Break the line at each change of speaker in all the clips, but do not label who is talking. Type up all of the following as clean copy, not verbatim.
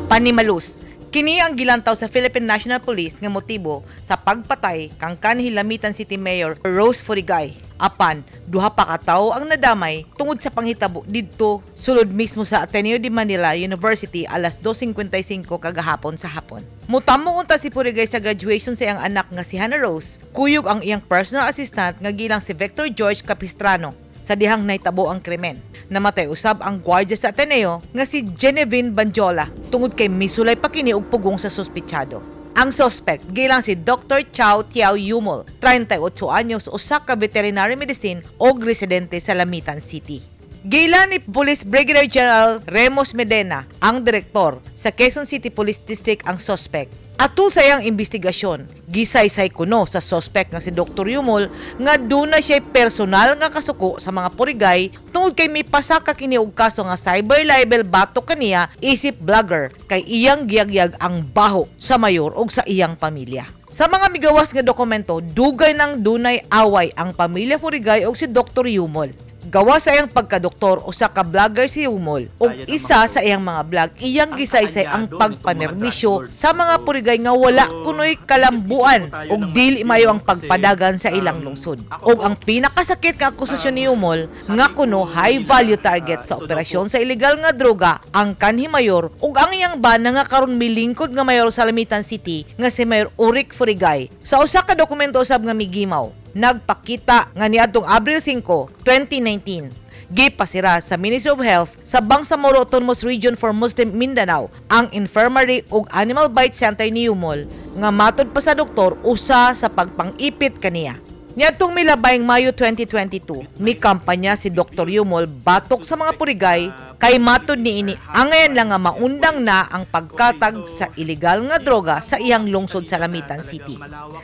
Panimalus. Kini ang gilantaw sa Philippine National Police nga motibo sa pagpatay kang kanhi Lamitan City Mayor Rose Furigay. Apan, duha pa ka tawo ang nadamay tungod sa panghitabo didto sulod mismo sa Ateneo de Manila University alas 2:55 kagahapon sa hapon. Mutamo unta si Furigay sa graduation sa iyang anak nga si Hannah Rose, kuyog ang iyang personal assistant nga gilang si Victor George Capistrano. Sa dihang naitabo ang krimen. Namatay usab ang gwardya sa Ateneo nga si Genevieve Banjola tungod kay misulay pa kini og pugong sa suspetsado. Ang suspect gilang si Dr. Chow Tiao Yumol, 38 anyos, usa ka veterinary medicine og residente sa Lamitan City. Gilan ni Police Brigadier General Remus Medena, ang direktor sa Quezon City Police District ang suspect. Atul sa iyang investigasyon, gisaysay kuno sa suspect nga si Dr. Yumol nga duna siya personal nga kasuko sa mga purigay tungod kay may pasaka kini og kaso nga cyber libel batok kaniya isip vlogger kay iyang giyagyag ang baho sa mayor ug sa iyang pamilya. Sa mga migawas nga dokumento, dugay ng dunay away ang pamilya Furigay ug si Dr. Yumol. Gawa sa iyang pagkadoktor usa ka vlogger si Yumol ug isa sa iyang mga vlog iyang gisaysay ang pagpanerbisyo sa mga purigay nga wala kunoy kalambuan ug dili mayo ang pagpadagan sa ilang lungsod. Ug ang pinakasakit nga akusasyon ni Yumol nga kuno high value target sa operasyon sa ilegal nga droga ang kanhi mayor ug ang iyang bana nga karon milingkod nga mayor sa Lamitan City nga si Mayor Uric Furigay. Sa usa ka dokumento usab nga migimaw, nagpakita nga niadtong Abril 5, 2019, gipasira sa Ministry of Health sa Bangsamoro Autonomous Region for Muslim Mindanao ang infirmary ug animal bite center ni Yumol nga matud pa sa doktor usa sa pagpangipit kaniya. Niadtong milabayng Mayo 2022, may kampanya si Dr. Yumol batok sa mga purigay kay matud niini angayan lang nga maundang na ang pagkatag sa ilegal nga droga sa iyang lungsod sa Lamitan City.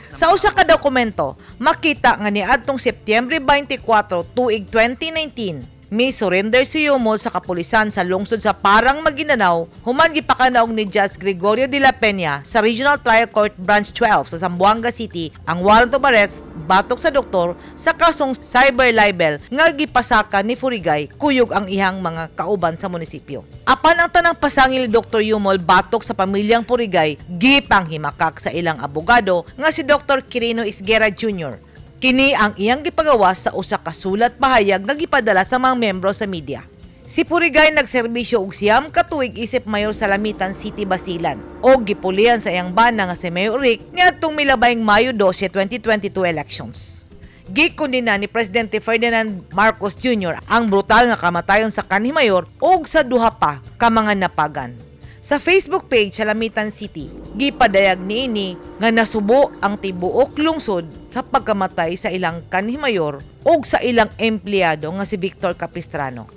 Sa usa ka dokumento, makita nga niadtong Setyembre 24 tuig 2019, may surrender si Yumol sa kapulisan sa lungsod sa Parang Maguindanao human gipakanaog ni Judge Gregorio de la Peña sa Regional Trial Court Branch 12 sa Zamboanga City ang warrant of arrest batok sa doktor sa kasong cyber libel nga gipasaka ni Furigay kuyog ang ihang mga kauban sa munisipyo. Apan ang tanang pasangil ni Dr. Yumol batok sa pamilyang Furigay gipanghimakak sa ilang abogado nga si Dr. Quirino Isguera Jr. Kini ang iyang gipagawas sa usa ka sulat pahayag nga gipadala sa mga membro sa media. Si Furigay nagserbisyo og siyam ka tuig isip mayor sa Lamitan City, Basilan o gipulian sa iyang bana nga si Mayor Rick niadtong milabayng Mayo 12, 2022 elections. Gikondena ni Presidente Ferdinand Marcos Jr. ang brutal nga kamatayon sa kanhi mayor ug sa duha pa ka mga napagan. Sa Facebook page sa Lamitan City, gipadayag niini nga nasubo ang tibuok lungsod sa pagkamatay sa ilang kanhi mayor ug sa ilang empleyado nga si Victor Capistrano.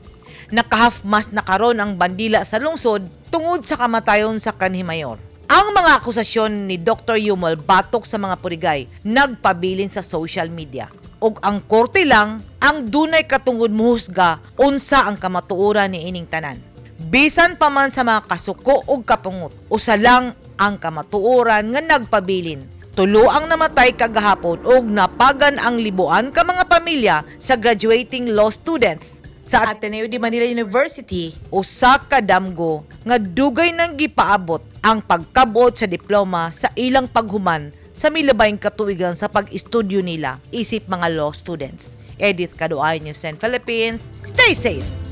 Naka-half-mast na karon ang bandila sa lungsod tungod sa kamatayon sa kanhi mayor. Ang mga akusasyon ni Dr. Yumol batok sa mga purigay nagpabilin sa social media. Ug ang korte lang ang dunay katungod muhusga unsa ang kamatuoran ni ining tanan. Bisan pa man sa mga kasuko ug kapungot, usa lang ang kamatuoran nga nagpabilin. Tulo ang namatay kagahapon ug napagan ang libuan ka mga pamilya sa graduating law students sa Ateneo de Manila University. Usa ka damgo nga dugay nang gipaabot ang pagkabot sa diploma sa ilang paghuman sa milabayng katuigan sa pag-estudyo nila isip mga law students. Edith Caduay, News 10 Philippines. Stay safe!